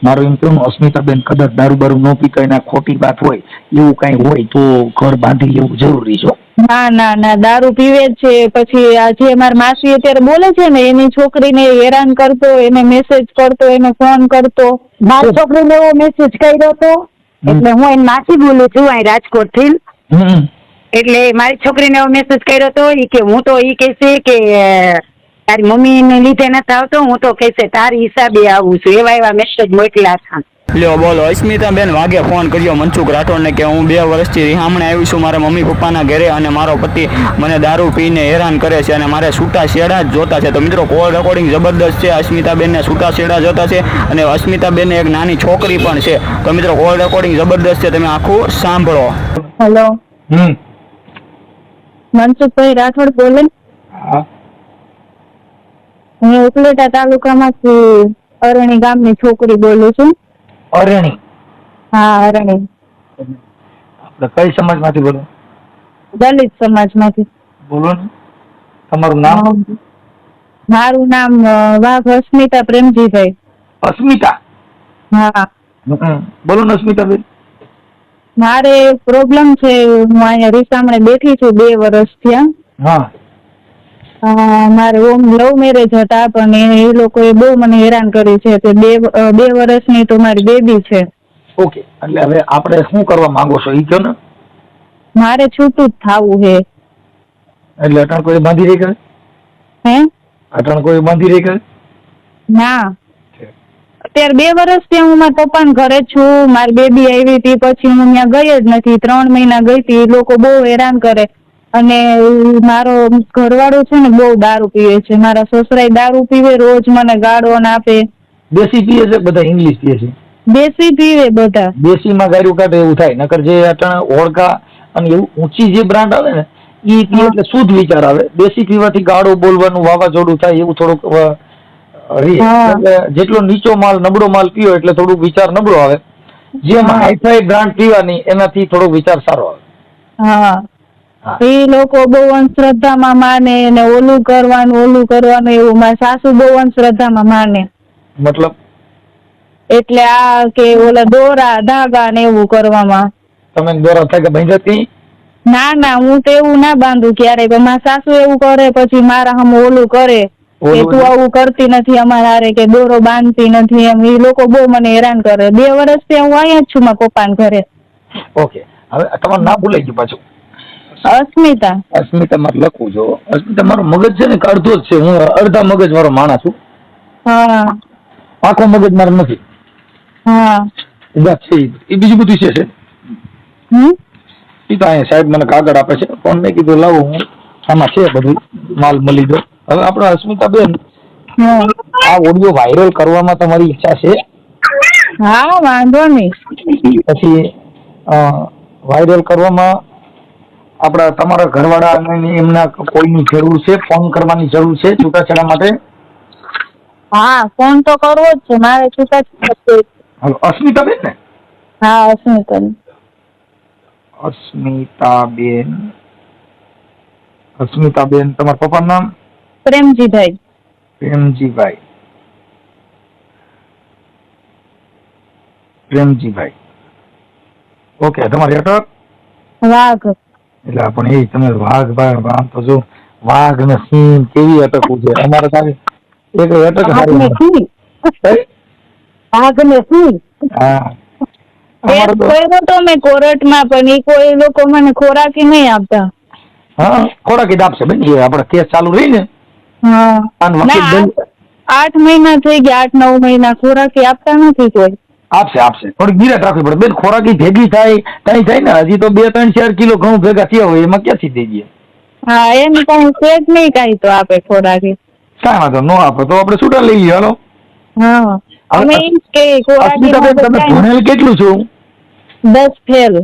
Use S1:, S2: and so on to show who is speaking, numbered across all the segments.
S1: મારું એમ કેવું અસ્મિતાબેન કદાચ દારૂ બારૂ ન પીતા એના ખોટી વાત હોય એવું કઈ હોય તો ઘર બાંધી લેવું જરૂરી છે.
S2: ના ના ના, દારૂ પીવે જ છે. પછી આ જે મારી માસી અત્યારે બોલે છે ને, એની છોકરીને હેરાન કરતો, એને મેસેજ કરતો, એને ફોન કરતો.
S3: મારી છોકરીને એવો મેસેજ કર્યો હતો, એટલે હું એની માસી બોલું છું અહીં રાજકોટ થી. એટલે મારી છોકરીને એવો મેસેજ કર્યો હતો કે હું તો ઈ કહેશે કે તારી મમ્મી ને લીધે નથી આવતો, હું તો કહેશે તારી હિસાબે આવું છું. એવા મેસેજ મોકલ્યા હતા.
S4: લ્યો બોલો, અસ્મિતાબેન વાગે ફોન કર્યો મનસુખ રાઠોડને કે હું 2 વર્ષથી રીહામણે આવી છું મારા મમ્મી પપ્પાના ઘરે, અને મારો પતિ મને દારૂ પીને હેરાન કરે છે અને મારે છૂટા છેડા જ જોતા છે. તો મિત્રો, કોલ રેકોર્ડિંગ જબરદસ્ત છે. અસ્મિતાબેનને છૂટા છેડા જોતા છે અને અસ્મિતાબેનને એક નાની છોકરી પણ છે. તો મિત્રો, કોલ રેકોર્ડિંગ જબરદસ્ત છે, તમે આખું સાંભળો.
S2: હેલો, મનસુખભાઈ રાઠોડ બોલે? હું ઉપલેટા તાલુકામાંથી અરણી ગામની છોકરી બોલું છું.
S1: અરણી?
S2: હા, અરણી.
S1: આપણે કઈ સમાજમાંથી બોલો?
S2: દલિત સમાજમાંથી.
S1: બોલો ને, તમારું નામ?
S2: મારું નામ વાઘ અસ્મિતા પ્રેમજીભાઈ.
S1: અસ્મિતા?
S2: હા.
S1: બોલો ને અસ્મિતાબેન.
S2: મારે પ્રોબ્લેમ છે. હું અહીંયા રીસામણે બેઠી છું 2 વર્ષ થયા.
S1: હા.
S2: મારે ઓમ લવ મેરેજ હતા, પણ એ લોકોએ બહુ મને હેરાન કર્યું છે. તે 2 વર્ષની તો મારી બેબી છે.
S1: ઓકે, એટલે હવે આપણે શું કરવા માંગો છો ઈ કહો ને.
S2: મારે છૂટું જ થાવું છે.
S1: એટલે અટાણ કોઈ બાંધી રહી કરે?
S2: હે?
S1: અટાણ કોઈ બાંધી રહી કરે?
S2: ના, અત્યારે 2 વર્ષથી હું મારા પપ્પાના ઘરે છું. મારી બેબી આવી હતી પછી હું ત્યાં ગઈ જ નથી. 3 મહિના ગઈ હતી. એ લોકો બહુ હેરાન કરે. અને મારો ઘરવાળો છે ને બહુ દારૂ પીવે છે. મારા સસરાય દારૂ પીવે, રોજ મને ગાળો આપે.
S1: દેશી પીએ છે બધા? ઇંગ્લિશ પીએ છે?
S2: દેશી પીવે બધા.
S1: દેશીમાં ગાયું કાઢે એવું થાય. નકર જે અટાણે ઓળકા અને એવું ઊંચી જે બ્રાન્ડ આવે ને ઈ પીએ એટલે શુદ્ધ વિચાર આવે. દેશી પીવાથી ગાળો બોલવાનું વાવાઝોડું થાય એવું થોડુંક એટલે જેટલો નીચો માલ નબળો માલ પીવો એટલે થોડુંક વિચાર નબળો આવે. જેમ હાઈફાઈ બ્રાન્ડ પીવાની એનાથી થોડો વિચાર સારો આવે.
S2: હા, એ લોકો બહુ અંધશ્રદ્ધામાં માને ને ઓલું કરવાનું એવું. મારા સાસુ બહુ અંધશ્રદ્ધામાં માને.
S1: મતલબ?
S2: એટલે આ કે ઓલા દોરા ધાગા ને એવું કરવામાં.
S1: તમે દોરા ધાગા બાંધ્યા કઈ?
S2: ના ના, હું તો એવું ના બાંધું ક્યારેય. પણ મારા સાસુ એવું કરે, પછી મારા હમ ઓલું કરે કે તું આવું કરતી નથી અમારા હારે, કે દોરો બાંધતી નથી એમ. એ લોકો બહુ મને હેરાન કરે. 2 વર્ષથી હું અહીંયા જ છું મારા પપ્પાના ઘરે.
S1: ઓકે, હવે તમારું નામ ભૂલાઈ ગયું પાછું.
S2: અસ્મિતા.
S1: અસ્મિતા મારે લખવું જો. અસ્મિતા મારો મગજ છે ને અડધો જ છે. હું અડધા મગજ વાળો માણસ છું.
S2: હા.
S1: આખો મગજ મારો નથી.
S2: હા.
S1: એ બીજું બધું છે. એ તો અહીંયા સાહેબ મને કાગળ આપે છે, પણ મેં કીધું લાવો હું આમાં છે બધું માલ મળી દો. હવે આપણે અસ્મિતાબેન, આ ઓડિયો વાયરલ કરવામાં તમારી ઈચ્છા છે?
S2: હા, વાંધો નહીં.
S1: પછી વાયરલ કરવામાં આપણા તમારા ઘરવાળા એમના કોઈની જરૂર છે? ફોન કરવાની જરૂર છે છૂટાછેડા માટે?
S2: હા, ફોન તો કરવો જ છે મારે છૂટાછેડા.
S1: અસ્મિતાબેન ને?
S2: હા, અસ્મિતાબેન.
S1: અસ્મિતાબેન તમારા પપ્પાનું નામ?
S2: પ્રેમજીભાઈ.
S1: પ્રેમજીભાઈ. ઓકે, તમારી અટક?
S2: વાઘ.
S1: એટલે પણ એ તમે વાઘ ભાઈ, આમ તો જો વાઘ ને સિંહ કેવી અટકવું છે. અમારે તારે એક અટક
S2: વાઘ ને સિંહ.
S1: હા,
S2: તો મેં કોર્ટમાં, પણ એ કોઈ લોકો મને ખોરાકી નહીં આપતા.
S1: હા, ખોરાકી જ આપશે બેન. એ આપડે કેસ ચાલુ રહી ને.
S2: હા, 8 મહિના થઈ ગયા, 8-9 મહિના ખોરાકી આપતા નથી કોઈ.
S1: આપશે થોડીક ધીરજ રાખવી પડે બેન. ખોરાકી ભેગી થાય કઈ થાય ને. હજી તો 2-3-4 કિલો ઘઉં ભેગા થયા હોય એમાં ક્યાંથી થઈ ગયા?
S2: હા, એમ કઈ સેજ નહીં કઈ તો આપે ખોરાકી.
S1: કાંઈ વાંધો ન આપે તો આપણે છૂટા લઈ લઈએ. હાલો.
S2: હા, અમે એમ કે ખોરાકી
S1: તમે ભણેલ કેટલું છું?
S2: 10 ફેલ.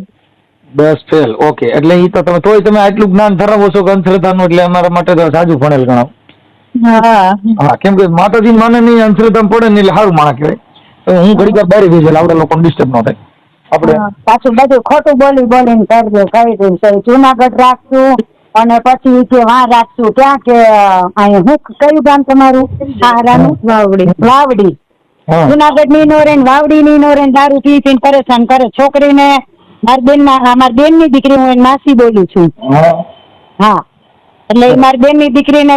S1: 10 ફેલ. ઓકે, એટલે ઈ તો તમે તોય તમે આટલું જ્ઞાન ધરાવો છો કે અંધશ્રદ્ધાનું, એટલે અમારા માટે તો સાજુ ભણેલ ગણાવ. હા, કેમ કે માતાજી માને નહીં, અંધશ્રદ્ધા પડે ને એટલે સારું માણસ કહેવાય. હું ઘડી વાર બહાર ગઈ આવડા લોકો ડિસ્ટર્બ ન થાય. આપણે
S3: પાછું બધું ખોટું બોલીને કરજો. કહી દઉં છે જુનાગઢ રાખશું અને પછી કે વાં રાખશું. ક્યાં કે અહીં હું કયું ગામ તમારું? વાવડી.
S1: હા.
S3: જુનાગઢ ની નો રે, વાવડી ની નો રે, દારૂ પી પીને પરેશાન કરે છોકરીને. મારી બેન ની દીકરી હું એની માસી બોલું છું.
S1: હા
S3: હા, એટલે ઈ મારી બેન ની દીકરીને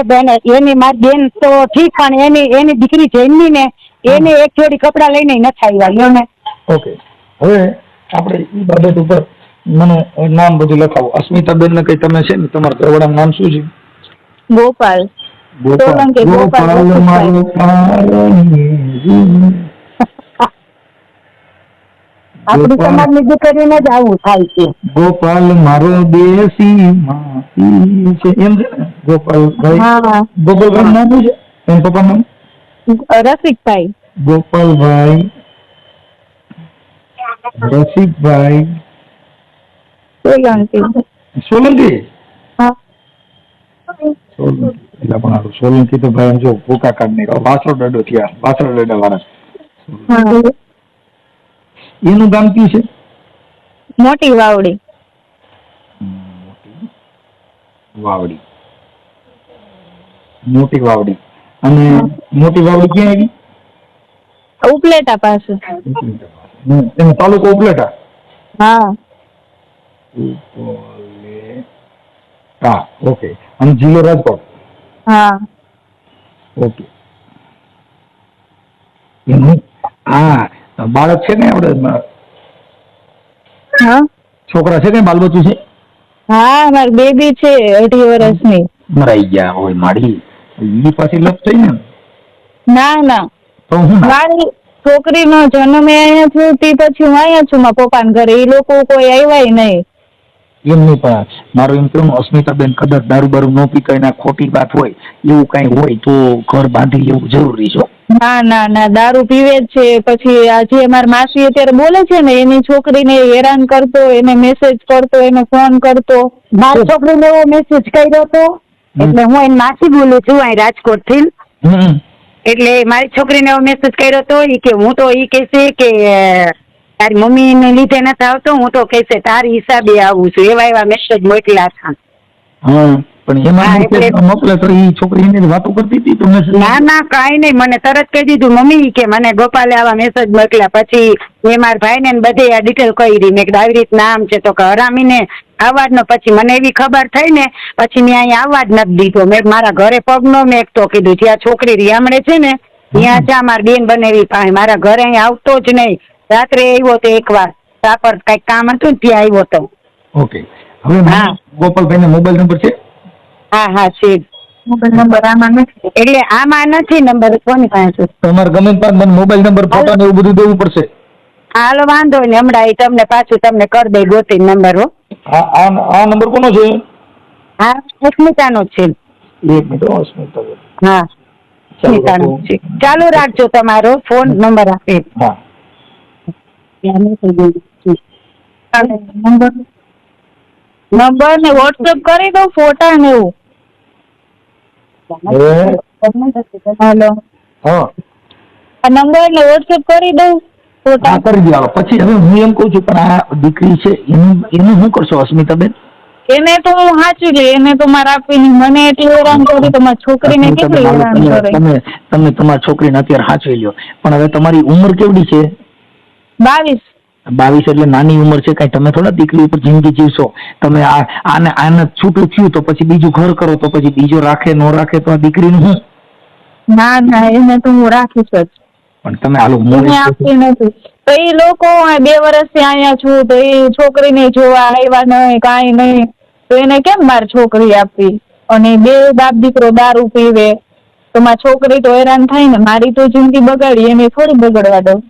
S3: એની મારી બેન તો ઠીક, પણ એની દીકરી જન્મી ને એને એક જોડી કપડા લઈને નથી આવ્યા લ્યો ને.
S1: ઓકે, હવે આપણે એ બાબત ઉપર મને નામ બધું લખાવો. અસ્મિતાબેન ને કઈ તમે છે ને તમારા ઘરવાળાનું નામ શું છે?
S2: ગોપાલ સોલંકી. ગોપાલ
S1: ગોપાલ મારો
S3: આપણી સમાજની દીકરીને જ આવું થાય છે.
S1: ગોપાલ મારો દેશી માટી છે એમ છે ને ગોપાલભાઈ?
S2: હા.
S1: ગોપાલભાઈ નામ શું છે એમ પપ્પાનું?
S2: રસિકભાઈ.
S1: ગોપાલભાઈ રસિકભાઈ
S2: સોલંકી.
S1: સોલંકી.
S2: હા.
S1: સોલંકી એટલે પણ હારું, સોલંકી તો ભાઈ જો ભૂકા કાઢ નહીં વાસરો ડડો થયા, વાસરો ડડા વાળા.
S2: હા.
S1: એનું ગામ કયું છે?
S2: મોટી વાવડી.
S1: વાવડી. મોટી વાવડી. અને મોટી વાવડી ક્યાં આવી?
S2: ઉપલેટા પાસે.
S1: એનો તાલુકો ઉપલેટા?
S2: હા.
S1: હા, ઓકે. અને જિલ્લો રાજકોટ?
S2: હા.
S1: ઓકે. એનું હા બાળક છે ને આપણે
S2: હા.
S1: છોકરા છે ને બાલ બચ્ચું છે?
S2: હા, મારી બેબી છે 2.5 વર્ષની.
S1: મરાઈ ગયા હોય માડી, ઈ પાછી લપ થઈ ને?
S2: ના ના,
S1: તો હું
S2: મારી છોકરીનો જન્મ અહીંયા થયો તે પછી હું અહીંયા છું મારા પપ્પાના ઘરે. એ લોકો કોઈ આવ્યા નહીં.
S1: એમ નહીં, પણ મારું એમ કેવું અસ્મિતાબેન કદાચ દારૂ બારૂ ન પીતા એના ખોટી વાત હોય એવું કઈ હોય તો ઘર બાંધી લેવું જરૂરી છે.
S2: ના ના ના, દારૂ પીવે જ છે. પછી આજે મારી માસી અત્યારે બોલે છે ને, એની છોકરીને હેરાન કરતો, એને મેસેજ કરતો, એને ફોન કરતો.
S3: મારી છોકરીને એવો મેસેજ કર્યો હતો, એટલે હું એની માસી બોલું છું અહીં રાજકોટ થી. એટલે મારી છોકરીને એવો મેસેજ કર્યો હતો, ઈ કે હું તો ઈ કહેશે કે તારી મમ્મી ને લીધે નથી આવતો, હું તો કહેશે તારી હિસાબે આવું છું, એવા મેસેજ મોકલ્યા હતા.
S1: હા, પણ
S3: હા,
S1: એમાં
S3: એટલે-
S1: મોકલે તો ઈ છોકરીને વાતો કરતી હતી તો message?
S3: ના ના, કાંઈ નહીં, મને તરત કહી દીધું મમ્મી કે મને ગોપાલે આવા મેસેજ મોકલ્યા. પછી મેં મારા ભાઈને ને બધે આ ડિટેલ કરી, મેં કીધું આવી રીત નામ છે, તો કે હરામીને આવવા જ ન. પછી મને એવી ખબર થઈ ને પછી મેં અહીંયા આવવા જ નથી દીધો. મેં મારા ઘરે પગનો મેં એક તો કીધું જ્યાં છોકરી રિયામણે છે ને ત્યાં જા મારી બેન બનેવી પાસે, મારા ઘરે અહીંયા આવતો જ નહીં. રાત્રે આવ્યો તો એકવાર સાપર કઈક કામ હતું ને ત્યાં આવ્યો તો.
S1: ઓકે, હવે
S3: હા.
S1: ગોપાલભાઈ મોબાઈલ નંબર છે?
S3: હા હા છે.
S2: મોબાઈલ નંબર આમાં નથી.
S3: એટલે આમાં નથી નંબર, કોની પાસે છે?
S1: તમારે ગમે ત્યાં મને મોબાઈલ નંબર ફોટો ને એવું બધું દેવું પડશે.
S3: હાલો વાંધો ને, હમણાં તમને પાછું તમને કરી દઈ ગોતી નંબર. હો,
S1: આ નંબર કોનો છે?
S3: હા, અસ્મિતાનો જ છે.
S1: એક મિનિટ અસ્મિતા.
S3: હા, અસ્મિતાનો છે. ચાલુ રાખજો તમારો ફોન નંબર આપે.
S1: હા,
S2: નંબર ને વોટ્સએપ કરી દઉં, ફોટા ને એવું. હાલો,
S1: હા.
S2: આ નંબર ને વોટ્સએપ કરી દઉં, ફોટા.
S1: હા, કરી દો. પછી હવે હું એમ કહું છું પણ આ દીકરી છે એનું શું કરશો અસ્મિતાબેન?
S2: એને તો હું સાચું લે, એને તો મારે આપીને મને એટલી હેરાન કરી તો મારી છોકરીને કેટલી હેરાન કરે.
S1: તમે તમારી છોકરીને અત્યારે સાચવી લ્યો, પણ હવે તમારી ઉંમર કેવડી છે?
S2: 22.
S1: 22 એટલે નાની ઉંમર છે. કઈ તમે થોડા દીકરી ઉપર જિંદગી જીવશો. તમે આને છૂટું થયું તો પછી બીજું ઘર કરો તો પછી બીજો રાખે ન રાખે તો આ દીકરીનું શું?
S2: ના ના, એને તો હું રાખીશ જ.
S1: પણ તમે હાલો
S2: એને આપતી નથી તો એ લોકો 2 વર્ષથી અહીંયા છું તો એ છોકરીને જોવા આવ્યા નહીં, કાંઈ નહીં, તો એને કેમ મારી છોકરી આપવી? અને 2 બાપ દીકરો દારૂ પીવે તો મારી છોકરી તો હેરાન થાય ને. મારી તો જિંદગી બગાડી, એને થોડી બગડવા દઉં.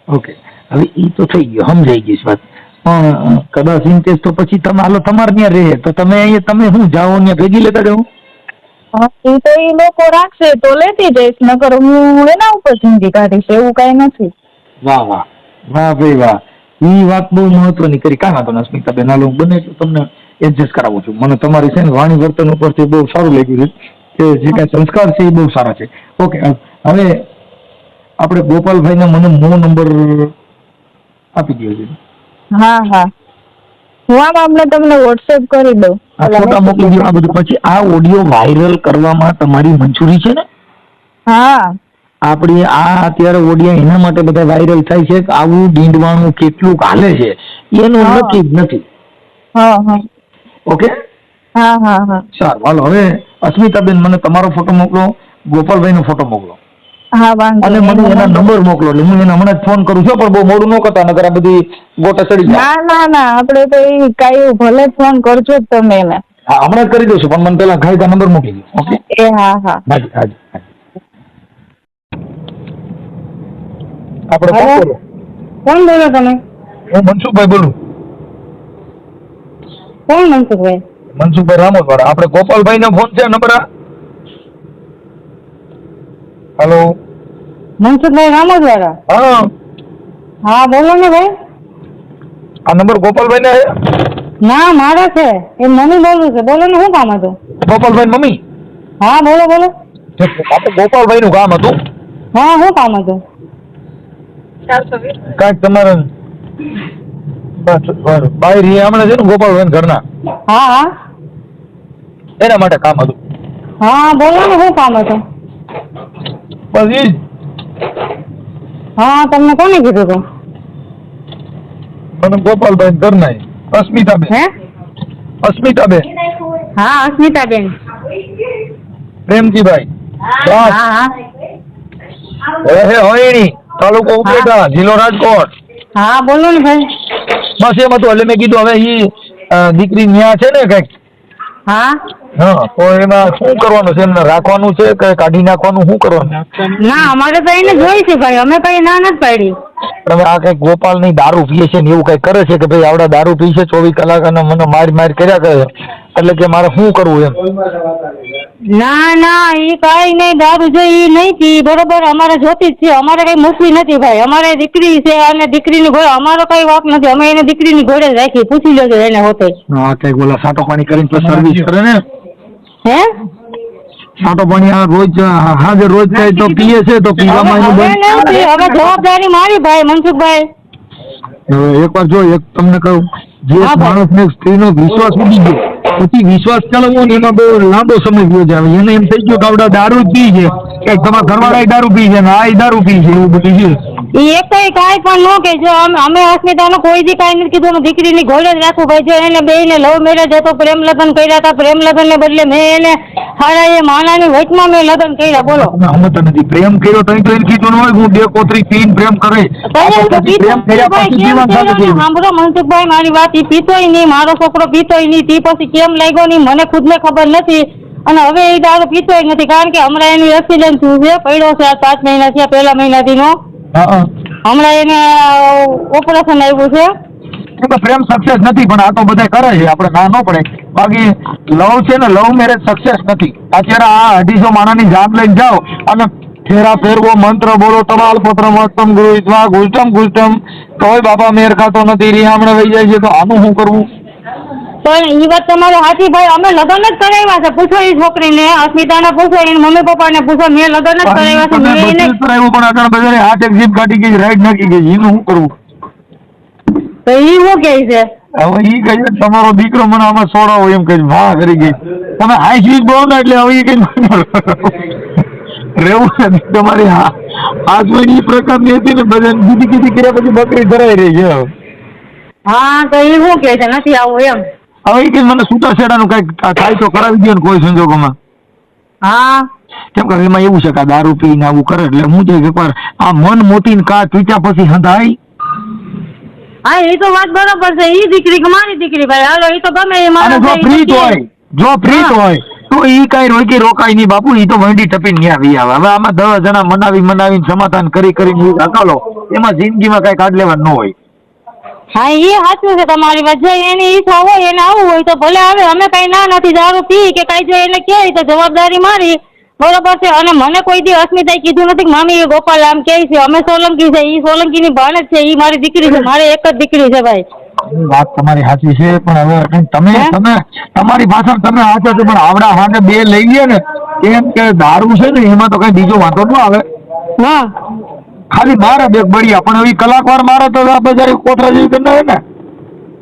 S1: ઓકે, હવે ઈ તો થઈ ગયું, સમજાઈ ગઈ વાત. પણ કદાચ ઇન્ટેસ તો પછી તમે હાલો તમારે ત્યાં રહે તો તમે અહીંયા તમે શું જાઓ ત્યાં ભેગી લેતા જાઓ?
S2: એ તો એ લોકો રાખશે તો લેતી જઈશ, નકર હું એના ઉપર જિંદગી કાઢીશ, એવું કઈ નથી.
S1: વાહ વાહ વાહ ભાઈ વાહ, ઈ વાત બહુ મહત્વની કરી. કાંઈ વાંધો નહીં સ્મિતાબેન, હાલો હું બને એટલું તમને એડજસ્ટ કરાવું છું. મને તમારી છે ને વાણી વર્તન ઉપરથી બહુ સારું લાગ્યું છે કે જે કાંઈ સંસ્કાર છે એ બહુ સારા છે. ઓકે, હવે આપણે ગોપાલભાઈને મને મોં નંબર આપી દો છે.
S2: હા હા, હું આમ તમને વોટ્સએપ કરી દઉં.
S1: આ ફોટા મોકલી દો. આ બધું પછી આ ઓડિયો વાયરલ કરવામાં તમારી મંજૂરી છે ને?
S2: હા,
S1: આપણી આ અત્યારે ઓડિયા એના માટે બધા વાયરલ થાય છે કે આવું ડીંડવાનું કેટલું હાલે છે એનું
S2: હા.
S1: નક્કી જ નથી.
S2: હા હા
S1: ઓકે,
S2: હા હા હા
S1: સારું, હાલો હવે અસ્મિતાબેન મને તમારો ફોટો મોકલો, ગોપાલભાઈનો ફોટો મોકલો
S2: હા વાંધો
S1: અને મને
S2: નહીં.
S1: એના નંબર મોકલો એટલે હું એને હમણાં જ ફોન કરું છું, પણ બહુ મોડું ન કરતા નકર આ બધી ગોટા ચડી જાય.
S2: ના ના ના આપણે તો એ કાંઈ ભલે ફોન કરજો જ તમે એને.
S1: હા, હમણાં જ કરી દઉં છું, પણ મને પેલા ખાઈ નંબર મોકલી દો. ઓકે,
S2: એ હા હા
S1: હાજી હાજી હાજી. આપણે કોણ
S2: હલો?
S1: બોલો?
S2: કોણ બોલો તમે?
S1: હું મનસુખભાઈ બોલું.
S2: કોણ મનસુખભાઈ?
S1: મનસુખભાઈ રામોદવાડા. આપણે ગોપાલભાઈ નો ફોન છે નંબર આ? હેલો,
S2: મનસુખભાઈ રામોદવાડા?
S1: હા,
S2: હા બોલો ને ભાઈ.
S1: આ નંબર ગોપાલભાઈ ને
S2: ના મારો છે, એ મમ્મી બોલું છે. બોલો ને, શું કામ હતું?
S1: ગોપાલભાઈ મમ્મી?
S2: હા બોલો બોલો.
S1: આપણે ગોપાલભાઈ નું કામ હતું.
S2: હા શું કામ હતું?
S1: કાંઈક તમારે બાઈ રી હમણાં છે ને ગોપાલભાઈ ઘરના,
S2: હા હા
S1: એના માટે કામ હતું.
S2: હા બોલો ને, શું કામ હતું?
S1: બસ ઈ જ.
S2: હા તમને કોને કીધું હતું?
S1: મને ગોપાલભાઈ ઘરના અસ્મિતાબેન.
S2: હે?
S1: અસ્મિતાબેન,
S2: હા અસ્મિતાબેન.
S1: પ્રેમજીભાઈ
S2: હા હા
S1: હે હોયણી, તાલુકો ઉપલેટા, જિલ્લો રાજકોટ.
S2: હા બોલો ને ભાઈ.
S1: બસ એમ હતું એટલે મેં કીધું હવે ઈ દીકરી ન્યા છે ને કઈક,
S2: હા
S1: હા, તો એમાં શું કરવાનું છે? એમને રાખવાનું છે કે કાઢી નાખવાનું, શું કરવાનું?
S2: ના અમારે તો એને જોઈ છે ભાઈ, અમે કઈ ના નથી પાડી.
S1: તમે આ કઈક ગોપાલ ની દારૂ પીએ છે ને એવું કઈ કરે છે કે ભાઈ આવડા દારૂ પી છે 24 કલાક અને મને માર કર્યા કરે છે, એટલે કે મારે શું કરવું એમ?
S2: ના ના ઈ કઈ નહીં, દારૂ જો ઈ નહીં પી બરોબર, અમારે જોતી જ છે. અમારે કઈ મૂકવી નથી ભાઈ, અમારે દીકરી છે અને દીકરીની ઘોડે અમારો કઈ વાંક નથી. અમે એને દીકરીની ઘોડે જ રાખી, પૂછી લેજો એને હોતે.
S1: હા, કઈક ઓલા સાટો પાણી કરીને તો સર્વિસ કરે ને,
S2: હે
S1: સાટો પાણી આ રોજ હાજર રોજ થાય તો પીએ છે તો પીવામાં એનું
S2: હવે
S1: બંધ.
S2: નહીં પી, હવે જવાબદારી મારી ભાઈ મનસુખભાઈ.
S1: એકવાર જો એક તમને કહું, જે
S2: હા ભાઈ.
S1: માણસને સ્ત્રીનો વિશ્વાસ ઉડી ગયો પછી વિશ્વાસ ચલાવવો ને એમાં બહુ લાંબો સમય ગયો જાય. એને એમ થઈ ગયું કે આવડા દારૂ જ પી છે, કે તમારા ઘરવાળા દારૂ પી છે ને આ દારૂ પી છે, એવું બધું છે.
S2: ઈ એક કાંઈ પણ ન કે જો અમે અસ્મિતાનો કોઈ દી કાંઈ નથી કીધું. અમે દીકરીની ઘોડે જ રાખું ભાઈ. જો એને બેયને લવ મેરેજ હતો, પ્રેમ લગ્ન કર્યા હતા. પ્રેમ લગ્ન ને બદલે મેં એને હારા એ માનાની વચમાં મેં લગ્ન કર્યા. બોલો
S1: તમે સમજતા નથી. પ્રેમ કર્યો તો એને કીધું ન હોય હું બે કોતરી પીને પ્રેમ કરે. પ્રેમ કર્યા પછી જીવન સાથે જીવે.
S2: સાંભળો મનસુખભાઈ મારી વાત, ઈ પીતોય નહીં, મારો છોકરો પીતોય નહીં. તે પછી કેમ લાગ્યો નહીં મને ખુદને ખબર નથી. અને હવે એ દારૂ પીતોય નથી, કારણ કે હમણાં એનું એક્સિડન્ટ થયું છે, પડ્યો છે 5 મહિના થયા, પહેલા મહિનાથી નો.
S1: હા,
S2: હમણાં એને ઓપરેશન આવ્યું છે.
S1: એમાં પ્રેમ સક્સેસ નથી, પણ આ તો બધા કરે છે, આપણે ના ન પડે. બાકી લવ છે ને, લવ મેરેજ સક્સેસ નથી. અત્યારે આ 250 માણાની જાન લઈને જાઓ અને ફેરા ફેરવો, મંત્ર બોલો, તમાલ પત્ર મસ્તમ ગુરુત્વા ગુષ્ટમ ગુષ્ટમ, તોય બાપા મેર ખાતો નથી, રીહામણે વહી જાય છે, તો આનું શું કરવું?
S2: પણ ઈ વાત તમારી સાચી ભાઈ. અમે લગ્ન જ કરાવ્યા છે. પૂછો ઈ છોકરીને, અસ્મિતાને પૂછો, એની મમ્મી પપ્પાને પૂછો. મેં લગ્ન જ કરાવ્યા છે. મેં એને
S1: કરાવ્યું પણ આગળ બધાને હાથ એક જીપ કાઢી ગઈ, રાઈડ નાખી ગઈ, એનું શું કરવું?
S2: તો ઈ શું કહે છે?
S1: હવે ઈ કહે છે તમારો દીકરો મને આમાં સોડાવો એમ કહે, વાહ કરી ગઈ. તમે હાઈ સ્વીચ બોલો ને એટલે હવે ઈ કઈ રેવું નથી તમારી. આજની પ્રકારની હતી ને બધા દીદી કીધી કર્યા પછી બકરી ધરાઈ રહી છે.
S2: હા તો ઈ શું કહે છે? નથી આવું એમ?
S1: હવે ઈ કે મને છૂટાછેડાનું કઈક થાય તો કરાવી દો ને કોઈ સંજોગોમાં.
S2: હા
S1: કેમ કે એમાં એવું છે કે આ દારૂ પીને આવું કરે એટલે હું છે કે એકવાર આ મન મોટી કા પીટા પછી હંધાય.
S2: હા એ તો વાત બરોબર છે. ઈ દીકરી કે મારી દીકરી ભાઈ, હાલો ઈ તો ગમે એ
S1: અને
S2: માણસ
S1: જો
S2: છે, ઈ તો
S1: ફ્રીજ
S2: કે.
S1: હોય, જો ફ્રીજ
S2: હા.
S1: હોય તો ઈ કઈ રોકી રોકાય નહીં બાપુ. ઈ તો વંડી ટપીને ન્યા વી આવે. હવે આમાં 10 જણા મનાવીને સમાધાન કરીને હકાલો, એમાં જિંદગીમાં કઈ કાઢ લેવા ન હોય.
S2: હા એ સાચું છે તમારી વાત. જો એની ઈચ્છા હોય, એને આવવું હોય તો ભલે આવે. અમે કઈ ના નથી. દારૂ પી કે કઈ જો એને કહે તો જવાબદારી મારી, બરોબર છે. અને મને કોઈ દી અસ્મિતાએ કીધું નથી કે મામી એ ગોપાલ આમ કહે છે. અમે સોલંકી છે, ઈ સોલંકીની ભાણ જ છે. ઈ મારી દીકરી છે, મારે એક જ દીકરી છે ભાઈ.
S1: વાત તમારી સાચી છે, પણ હવે તમે
S2: હે?
S1: તમે તમારી ભાષા તમે સાચા છો, પણ આવડા હાથે બે લઈ ગયા ને કેમ કે દારૂ છે ને એમાં તો કઈ બીજો વાંધો ન આવે.
S2: હા
S1: ખાલી મારે બે બળિયા, પણ હવે કલાકવાર મારે તો આપણે જયારે કોથરા જેવી કરી નાખે ને.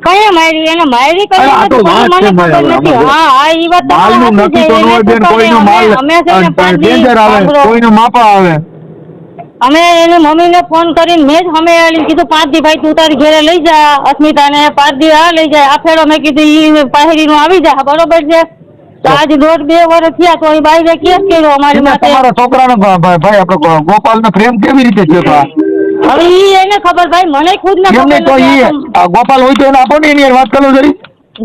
S2: કઈ મારી એને મારી કઈ
S1: અરે આ તો
S2: નથી,
S1: વાત
S2: મને
S1: છે
S2: ખબર
S1: ભાઈ,
S2: નથી.
S1: આમાં
S2: હા હા ઈ વાત
S1: માલનું
S2: તમારી
S1: નક્કી તો ન
S2: સાચી
S1: હોય
S2: છે.
S1: બેન, કોઈનો માલ
S2: અમે છે ને
S1: ડેન્જર આવે, કોઈનો માપા આવે.
S5: અમે એની મમ્મીને ફોન કરીને મેં જ અમે કીધું 5 દી ભાઈ તું તારી ઘરે લઈ જા અસ્મિતાને 5 દી આ લઈ જાય આ ફેરો મેં કીધું ઈ પાહેરીનું આવી જા બરોબર છે તો આજ 1.5-2 વર્ષ થયા તો એ બાઈને કેસ કર્યો અમારી માથે.
S1: તમારા છોકરાનો ભાઈ આપણે ગોપાલનો પ્રેમ કેવી રીતે થયો હતો?
S5: હવે ઈ એને ખબર ભાઈ મને ખુદ ને
S1: એમને તો
S5: ખબર
S1: ઈ
S5: નથી.
S1: ગોપાલ હોય તો એને આપો ને એની હારે વાત કરો જરી.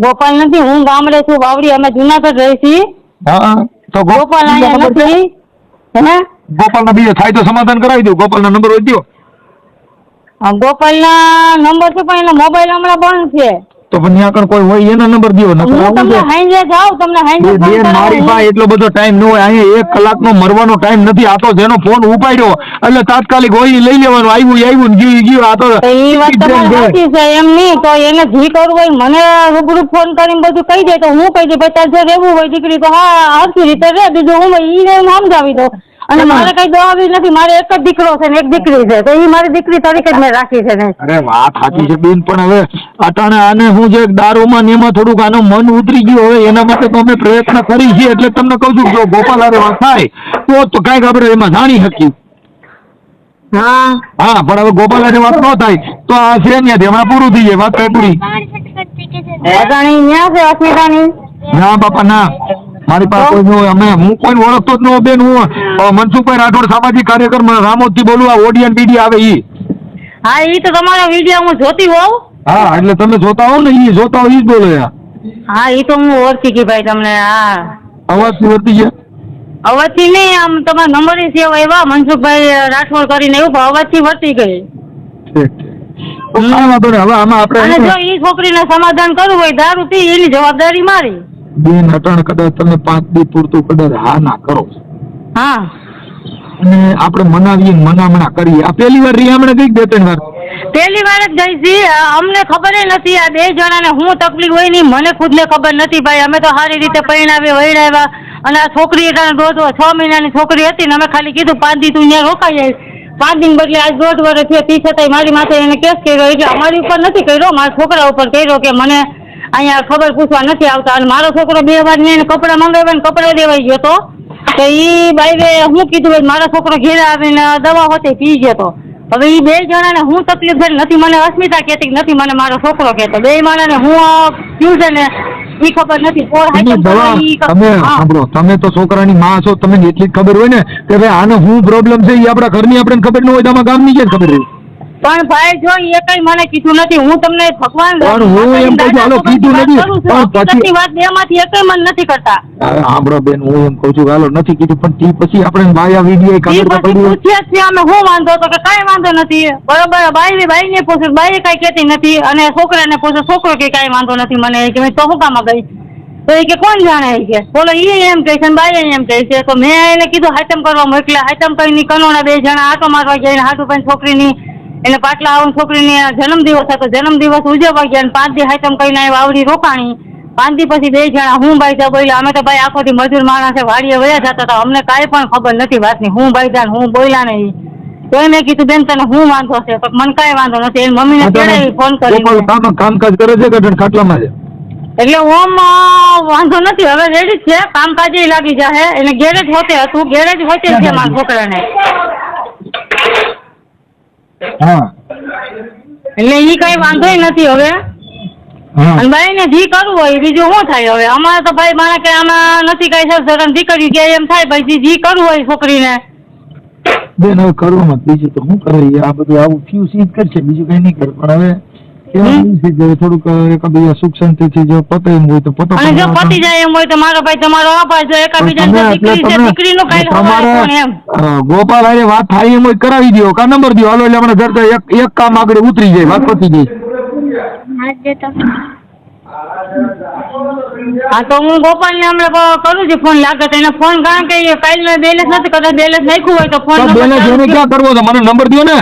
S5: ગોપાલ નથી હું ગામડે છું બાવડી અમે જુનાગઢ રહી છીએ.
S1: હા તો
S5: ગોપાલ અહીંયા નથી હે
S1: ગોપાલનો બીજો થાય તો સમાધાન કરાવી દો. ગોપાલનો નંબર હોય દો.
S5: ગોપાલના નંબર છે પણ એનો મોબાઈલ હમણાં બંધ છે.
S1: તો પણ ત્યાં આગળ કોઈ હોય એનો નંબર દો.
S5: હું તમને હાંજે જાઉં તમને હાંજે ફોન
S1: બેન મારી પાસે એટલો બધો ટાઈમ ન હોય. અહીંયા 1 કલાકનો મરવાનો ટાઈમ નથી. આ તો જેનો ફોન ઉપાડ્યો એટલે તાત્કાલિક હોય ઈ લઈ લેવાનું. આવ્યું ને ગયું આ તો
S5: એ વાત તમારી સાચી છે એમ નહીં તો એને જી કરવું હોય મને રૂબરૂ ફોન કરીને બધું કહી દે તો હું કહી દે ભાઈ તારે જો રહેવું હોય દીકરી તો હા હરખી રીતે રહે બીજું હું ઈને હું સમજાવી દઉં. અને મારે કઈ દવાવી નથી મારે એક જ દીકરો છે ને એક દીકરી છે તો એ મારી દીકરી તરીકે જ મેં રાખી છે ને.
S1: અરે વાત સાચી છે બેન પણ હવે અટાણે આને હું જે દારૂમાં ને એમાં થોડુંક આનું મન ઉતરી ગયું હવે એના માટે તો અમે પ્રયત્ન કરી છીએ એટલે તમને કહું છું જો ગોપાલ હારે વાત થાય તો કાંઈક આપણે એમાં જાણી શકીએ. હા પણ હવે ગોપાલ હારે વાત ન થાય તો આ છે ત્યાંથી હમણાં પૂરું થઈ જાય વાત કઈ પૂરી.
S5: અજાણી ન્યા છે અસ્મિતાની
S1: ના બાપા ના મારી પાસે કોઈ ન હોય. હું કોઈ ઓળખતો જ ન હોય બેન. હું મનસુખભાઈ રાઠોડ સામાજિક કાર્યકર રામોદથી બોલું. આ ઓડિયન બીડી આવે ઈ.
S5: હા ઈ તો તમારા વિડીયો હું જોતી હોઉં.
S1: હા એટલે તમે જોતા હો ને ઈ જોતા હો ઈ જ બોલે.
S5: હા ઈ તો હું ઓળખી ગઈ ભાઈ તમને. હા
S1: અવાજથી વર્તી છે
S5: અવાજથી નહીં આમ તમારા નંબર સેવ આવ્યા મનસુખભાઈ રાઠોડ કરીને એવું પણ અવાજથી વર્તી ગઈ.
S1: કાંઈ વાંધો નહીં. હવે આમાં
S5: અને જો
S1: આપણે
S5: ઈ છોકરીને સમાધાન કરવું હોય દારૂ પી એની જવાબદારી મારી.
S1: બેન અટાણ કદાચ તમે 5 દી પૂરતું કદાચ હા ના કરો
S5: હા
S1: અને આપણે મનાવીએ મનામણા કરીએ. આ પહેલી વાર રહી હમણાં કઈક 2-3 વાર
S5: પહેલી વાર જ ગઈ છી. અમને ખબર નથી આ 2 જણાને હું તકલીફ હોય ની મને ખુદને ખબર નથી ભાઈ. અમે તો સારી રીતે પરણાવી વૈણાવ્યા અને આ છોકરી એટલે 6 મહિનાની છોકરી હતી ને અમે ખાલી કીધું 5 દી તું અહીંયા રોકાઈ જાય. 5 દિન બદલે આજ 1.5 વર્ષ થયા તી છતાંય મારી માથે એને કેસ કર્યો એટલે અમારી ઉપર નથી કર્યો મારા છોકરા ઉપર કર્યો કે મને અહીંયા ખબર પૂછવા નથી આવતા. અને મારો છોકરો 2 વાર ને કપડાં મંગાવ્યા ને કપડાં દેવાઈ ગયો તો ઈ બાઈને હું કીધું ભાઈ મારો છોકરો ઘેરે આવીને દવા હોતે પી ગયો તો. હવે ઈ 2 જણાને હું તકલીફ થઈ નથી મને અસ્મિતા કહેતી નથી મને મારો છોકરો કહેતો. 2 માણસને હું પીવું છે ને ઈ ખબર નથી.
S1: તમે સાંભળો તમે તો છોકરાની માં છો તમને એટલી જ ખબર હોય ને કે ભાઈ આને શું પ્રોબ્લેમ છે એ આપણા ઘરની આપણને ખબર ન હોય તો આમાં ગામની ક્યાં ખબર રહી.
S5: પણ ભાઈ જો એ કઈ મને કીધું નથી. હું તમને ભગવાન
S1: પણ હું એમ કહું છું હાલો કીધું નથી પણ પછી
S5: વાત બેમાંથી એકય મન નથી કરતા.
S1: સાંભળો બેન હું એમ કહું છું હાલો નથી કીધું પણ તી પછી આપણે બાયા વિડીયો કાગળ
S5: પૂછ્યા છે અમે હું વાંધો તો કે કઈ વાંધો નથી બરોબર. બાઈને પૂછ્યું બાઈ કઈ કહેતી નથી અને છોકરાને પૂછ્યું છોકરો કે કઈ વાંધો નથી મને કે તો હું કામ ગઈ તો એ કે કોણ જાણે કે બોલો ઈ એમ કહે છે બાઈ એમ કહે છે. તો મેં એને કીધું હાઈટમ કરવા મોકલ્યા. હાઈટમ કરીને કનોના 2 જણા આટો મારવા ગયા હાટુભાઈ છોકરીની એને પાટલા આવું છોકરીને જન્મદિવસ હતો જન્મદિવસ ઉજવવા ગયા અને 5 દી હાઈટમ કરીને વાવડી રોકાણી. 5 દી પછી 2 જણા હું બાઈ જા બોલ્યા. અમે તો ભાઈ આખો દી મજૂર માણસે વાડીએ વયા જતા હતા અમને કાંઈ પણ ખબર નથી વાતની. હું બાઈ જા હું બોલ્યા નહીં તો મેં કીધું બેન તને હું વાંધો છે તો મને કાંઈ વાંધો નથી. એની મમ્મીને તેડે ફોન કરી
S1: કામકાજ કરે છે કે ખાટલામાં છે
S5: એટલે ઓમ વાંધો નથી હવે રેડી જ છે કામકાજે લાગી જાય. એને ગેરેજ હોતે હતું ગેરેજ હોતે છે મારા છોકરાને.
S1: હા
S5: એટલે ઈ કઈ વાંધો નથી હવે. અને ભાઈ ને જી કરવું હોય બીજું શું થાય હવે. અમારે તો ભાઈ મારા કે આમાં નથી કઈ સર દીકરી કે એમ થાય ભાઈ જી કરવું હોય છોકરીને
S1: બેન હવે કરવામાં બીજું તો શું કરે આ બધું આવું થયું સીધ કરશે બીજું કઈ નહીં કરે. પણ હવે થોડુંક એકાબીજા સુખ શાંતિથી જો પતે એમ હોય તો પતો.
S5: અને જો પતી જાય એમ હોય તો મારો ભાઈ તમારો આભાર. જો એકાબીજા દીકરી છે દીકરીનું કઈ ખબર એમ
S1: ગોપાલ હારે વાત થાય એમ હોય કરાવી દો કા નંબર દો હાલો એટલે આપણે જરતા એક કામ આગળ ઉતરી જાય વાત પતી જાય.
S5: હા તો હું ગોપાલ ને હમણાં કરું છું ફોન લાગે તો એને ફોન કારણ કે કાલે બેલેન્સ નથી કદાચ બેલેન્સ નાખ્યું હોય તો ફોન
S1: બેલેન્સ એને ક્યાં કરવો તો મને નંબર દો ને.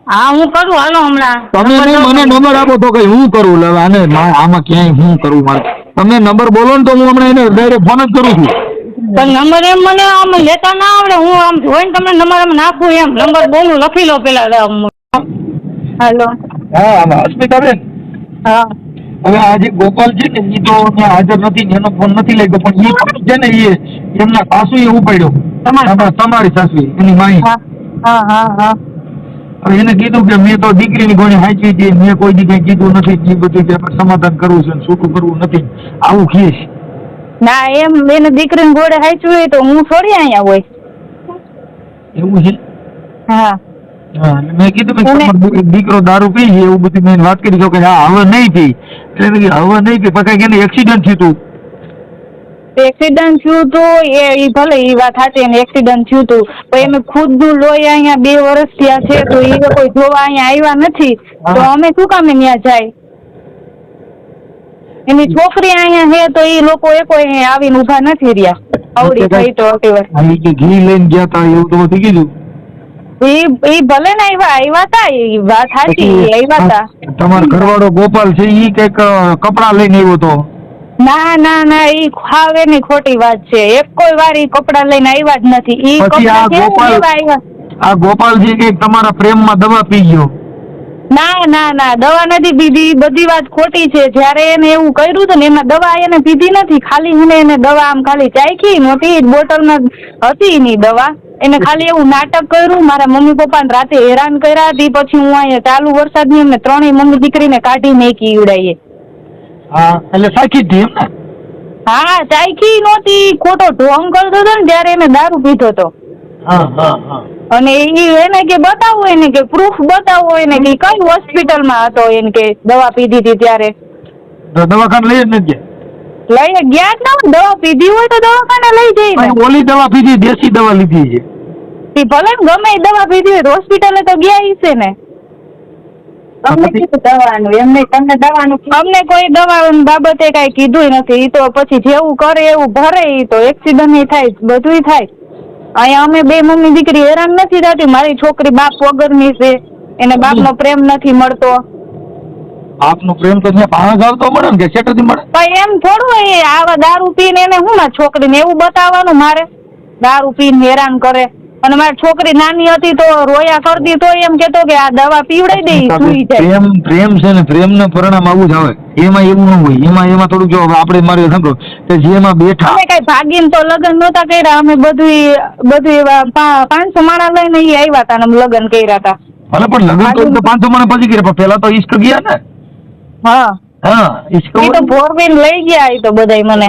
S5: હા હું કરું હાલો હમણાં.
S1: તમે મને નંબર આપો તો કઈ હું કરું લે આને આમાં ક્યાંય હું કરું મારે. તમે નંબર બોલો ને તો હું હમણાં એને ડાયરેક્ટ ફોન જ કરું છું.
S5: પણ નંબર એમ મને આમ લેતા ના આવડે. હું આમ જોઈને તમને નંબર આમ નાખું એમ નંબર બોલું લખી લો પેલા. હેલો
S1: હા અસ્મિતાબેન.
S5: હા
S1: હવે આજે ગોપાલ છે ને એ તો હાજર નથી ને એનો ફોન નથી લાગ્યો પણ એ છે ને એ એમના સાસુ એ ઉપાડ્યો તમારી સાસુ એની માઈ
S2: હા
S1: હવે એને કીધું કે મેં તો દીકરીની ગોળી હાંચવી હતી, મેં કોઈ દી કઈ કીધું નથી, એ બધું કે આપણે સમાધાન કરવું છે ને છૂટું કરવું નથી, આવું કહે છે.
S2: ના એમ એને દીકરીને ઘોડે હાંચવી હોય તો હું થોડી અહીંયા હોય.
S1: એવું છે.
S2: હા
S1: હા, મેં કીધું કે તમારો દીકરો દારૂ પી છે એવું બધું મેં વાત કરી કે હા હવે નહીં પી, એટલે મેં કીધું હવે નહીં પી, પછી કઈ એને એક્સિડન્ટ થયું હતું.
S2: એક્સિડન્ટ થયું હતું એ ભલે એ વાત સાચી એને એક્સિડન્ટ થયું હતું, પણ એમ ખુદનું લોહી અહીંયા 2 વર્ષ થયા છે તો એ કોઈ જોવા અહીંયા આવ્યા નથી તો અમે શું કામે ત્યાં જાય? એની છોકરી અહીંયા છે તો એ લોકો કોઈ આવીને ઉભા નથી રહ્યા. આવડી થઈ તો
S1: ઘી લઈને ગયા હતા એવું તો બધું કીધું.
S2: એ ભલે ને આવ્યા હતા એ વાત સાચી આવ્યા હતા.
S1: તમારો ઘરવાળો ગોપાલ છે ઈ કઈક કપડા લઈને આવ્યો હતો.
S2: ના ઈ ખાવે ની ખોટી વાત છે. એક કોઈ વાર ઈ કપડા લઈને આવ્યા જ નથી. ઈ કપડા કેમ લેવા આવ્યા?
S1: આ ગોપાલજી કઈક તમારા પ્રેમમાં દવા પી ગયો.
S2: ના દવા નથી પીધી, બધી વાત ખોટી છે. જયારે એને એવું કર્યું હતું ને એમાં દવા એને પીધી નથી, ખાલી એને દવા આમ ખાલી ચાખી નહોતી, બોટલમાં હતી ની દવા. એને ખાલી એવું નાટક કર્યું, મારા મમ્મી પપ્પાને રાતે હેરાન કર્યા હતી. પછી હું અહીંયા ચાલુ વરસાદની અમને 3 મમ્મી દીકરીને કાઢી મેકી ઉડાઈએ.
S1: હા એટલે સાચી જ એમ ને?
S2: હા ચાખી નહોતી, ખોટો ઢોંગ કરતો હતો ને ત્યારે એને દારૂ પીધો હતો.
S1: હા
S2: અને એને કે બતાવો, એને કે પ્રૂફ બતાવો, એને કે કઈ હોસ્પિટલમાં હતો, એને કે દવા પીધી હતી ત્યારે.
S1: દવાખાને લઈ જ નથી ગયા?
S2: લઈ ગયા જ ના, દવા પીધી હોય તો દવાખાને લઈ જઈ.
S1: ઓલી દવા પીધી, દેશી દવા લીધી છે.
S2: ભલે ને ગમે એ દવા પીધી હોય હોસ્પિટલે તો ગયા છે ને.
S3: અમને કીધું દવાનું, એમને તમને દવાનું
S2: અમને કોઈ દવા બાબતે કઈ કીધું નથી. તો પછી જેવું કરે એવું ભરે, તો એક્સિડન્ટ થાય, બધું થાય. અહીંયા અમે 2 મમ્મી દીકરી હેરાન નથી થતી. મારી છોકરી બાપ વગરની છે, એને બાપનો પ્રેમ નથી મળતો.
S1: બાપનો પ્રેમ તો પાણા આવતો મળે ને કે છેટરથી મળે?
S2: પણ એમ થોડું હોય આવા દારૂ પીને એને હું મારી છોકરીને એવું બતાવવાનું મારે દારૂ પીને હેરાન કરે. અને મારી છોકરી નાની હતી તો રોયા કરતી તો એમ કેતો કે આ દવા પીવડાઈ દે સુઈ જાય.
S1: પ્રેમ છે ને, પ્રેમનું પરિણામ આવું જ આવે. એમાં એવું ન હોય, એમાં થોડુંક જો આપણે મારે સાંભળો કે જેમાં બેઠા
S2: અમે કઈ ભાગીને તો લગ્ન નહોતા કર્યા. અમે બધું એવા 500 માણા લઈને ઈ આવ્યા હતા ને લગ્ન કર્યા હતા.
S1: ભલે પણ લગ્ન તો 500 માણા પછી કર્યા, પણ પેલા તો ઈશ્ક ગયા ને. હા ઈશ્ક
S2: ઈ તો ફોરવીલ લઈ ગયા ઈ તો બધાય મને.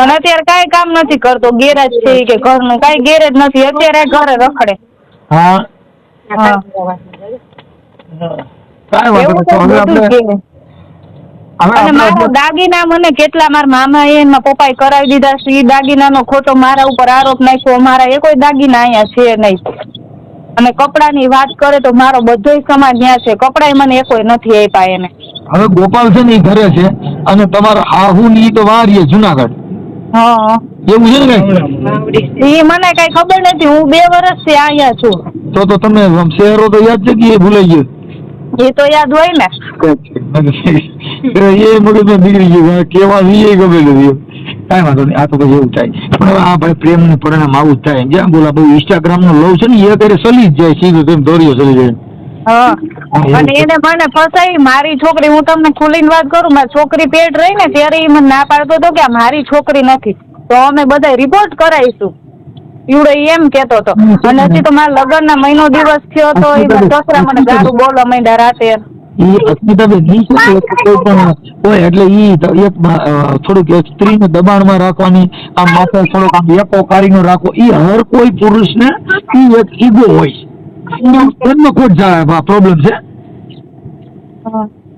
S2: અને અત્યારે કાંઈ કામ નથી કરતો, ગેરેજ છે કે ઘરનું કાંઈ ગેરેજ નથી, અત્યારે ઘરે રખડે.
S1: હા કાંઈ વાંધો નથી.
S2: અને મારા દાગીના મને કેટલા મારા મામા એના પપ્પાએ કરાવી દીધા છે. એ દાગીનાનો ખોટો મારા ઉપર આરોપ નાખ્યો. મારા એ કોઈ દાગીના અહીંયા છે નહીં. અને કપડાની વાત કરે તો મારો બધોય સમાજ ત્યાં છે, કપડાય મને એકોય નથી આપ્યા એને.
S1: હવે ગોપાલ છે ને ઈ ઘરે છે અને તમારા હાહુ ની તો વારીએ જુનાગઢ.
S2: હા
S1: એવું છે ને?
S2: એ મને કઈ ખબર નથી, હું 2 વર્ષથી અહીંયા છું.
S1: તો તમે શહેરો તો યાદ છે કે એ ભૂલાઈ ગયું?
S2: એ તો યાદ હોય ને.
S1: એ મગજમાં નીકળી ગયું, કેવા એ ગમે નથી. કાંઈ વાંધો નહીં, આ તો પછી એવું થાય. પણ આ ભાઈ પ્રેમ નું પરિણામ આવું જ થાય. જ્યાં બોલા બહુ ઇન્સ્ટાગ્રામ નો લવ છે ને એ કરે સલી જ જાય, સીધું તેમ દોરીઓ સલી જાય.
S2: હા અને એને મને ફસાઈ. મારી છોકરી, હું તમને ખુલીને વાત કરું, મારી છોકરી પેટ રહી ને ત્યારે એ મને ના પાડતો હતો કે આ મારી છોકરી નથી, તો અમે બધા રિપોર્ટ કરાવીશું. ઈવડો એમ કેતો હતો. અને હજી તો મારા લગ્ન ના મહિનો દિવસ થયો તો એ મારા સસરા મને ગાળું બોલવા માંડ્યા રાતે.
S1: હોય એટલે ઈ થોડુંક સ્ત્રીને દબાણમાં રાખવાની, આમ માથે થોડોક આમ એકોકારી નો રાખવો, ઈ હર કોઈ પુરુષને ઈ એક ઈગો હોય. એમનો ખોટ જાય પ્રોબ્લેમ છે.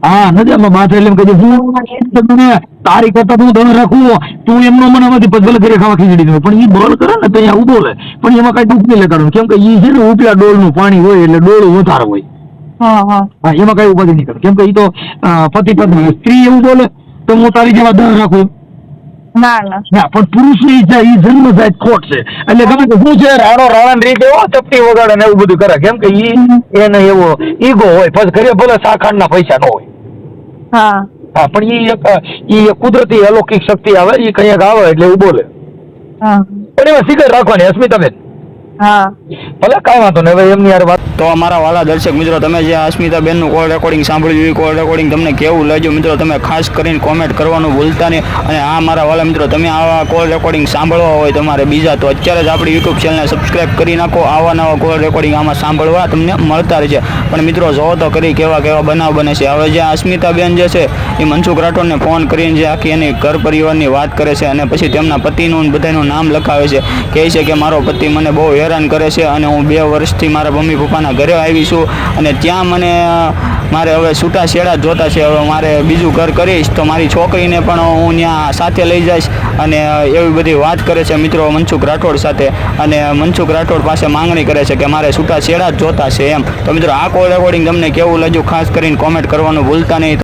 S1: હા નથી આમાં માથે એટલે કહી હું તમને તારી કરતા હું ધન રાખું, તું એમનો મને નથી પછી ભલે ઘરે ખાવા ખીચડી દઉં, પણ એ બોલ કરે ને તો અહીંયા ઉભો લે, પણ એમાં કઈ દુઃખ નહીં લગાડવું. કેમ કે ઈ છે ને ઉપલા ડોલનું પાણી હોય એટલે ડોળું વધારે હોય. હા એમાં કઈ ઉપાધિ નહીં કરે. કેમ કે ઈ તો પતિ પત્ની, સ્ત્રી એવું બોલે તો હું તારી જેવા ધન રાખું.
S2: ના
S1: પણ પુરુષ ની ઈચ્છા ઈ જન્મજાત ખોટ છે. એટલે ગમે તે શું છે રાડો રાવણ રીતે એવો ચપટી વગાડે ને એવું બધું કરે. કેમ કે ઈ એને એવો ઈગો હોય, પછી ઘરે ભલે શાખાંડ ના પૈસા ન હોય. હા પણ ઈ કુદરતી અલૌકિક શક્તિ આવે, ઈ કઈક આવે એટલે એવું બોલે. પણ એમાં શિખર રાખવાની અસ્મિતાબેન.
S2: હા
S1: ભલે કાંઈ વાંધો નહીં, હવે એમની યાર વાત.
S4: તો અમારા વાલા દર્શક મિત્રો, તમે જે અસ્મિતાબેનનું કોલ રેકોર્ડિંગ સાંભળ્યું, એ કોલ રેકોર્ડિંગ તમને કેવું લાગ્યું મિત્રો, તમે ખાસ કરીને કોમેન્ટ કરવાનું ભૂલતા નહીં. અને આ મારા વાલા મિત્રો, તમે આવા કોલ રેકોર્ડિંગ સાંભળવા હોય તમારે બીજા, તો અત્યારે જ આપણી યુટ્યુબ ચેનલને સબસ્ક્રાઇબ કરી નાખો. આવા નવા કોલ રેકોર્ડિંગ આમાં સાંભળવા તમને મળતા રહેશે. પણ મિત્રો જોવો તો કરી કેવા કેવા બનાવ બને છે. હવે જે અસ્મિતાબેન જે છે એ મનસુખ રાઠોડને ફોન કરીને જે આખી એની ઘર પરિવારની વાત કરે છે, અને પછી તેમના પતિનું બધાનું નામ લખાવે છે. કહે છે કે મારો પતિ મને બહુ હેરાન કરે છે, અને હું 2 વર્ષથી મારા મમ્મી પપ્પાના ઘરે આવી છું, અને ત્યાં મને મારે હવે છૂટા છેડા જ જોતા છે. હવે મારે બીજું ઘર કરીશ તો મારી છોકરીને પણ હું ત્યાં સાથે લઈ જઈશ, અને એવી બધી વાત કરે છે મિત્રો મનસુખ રાઠોડ સાથે. અને મનસુખ રાઠોડ પાસે માંગણી કરે છે કે મારે છૂટા છેડા જ જોતા છે એમ. તો મિત્રો આ કોલ રેકોર્ડિંગ તમને કેવું લાગ્યું ખાસ કરીને કોમેન્ટ કરવાનું ભૂલતા નહીં.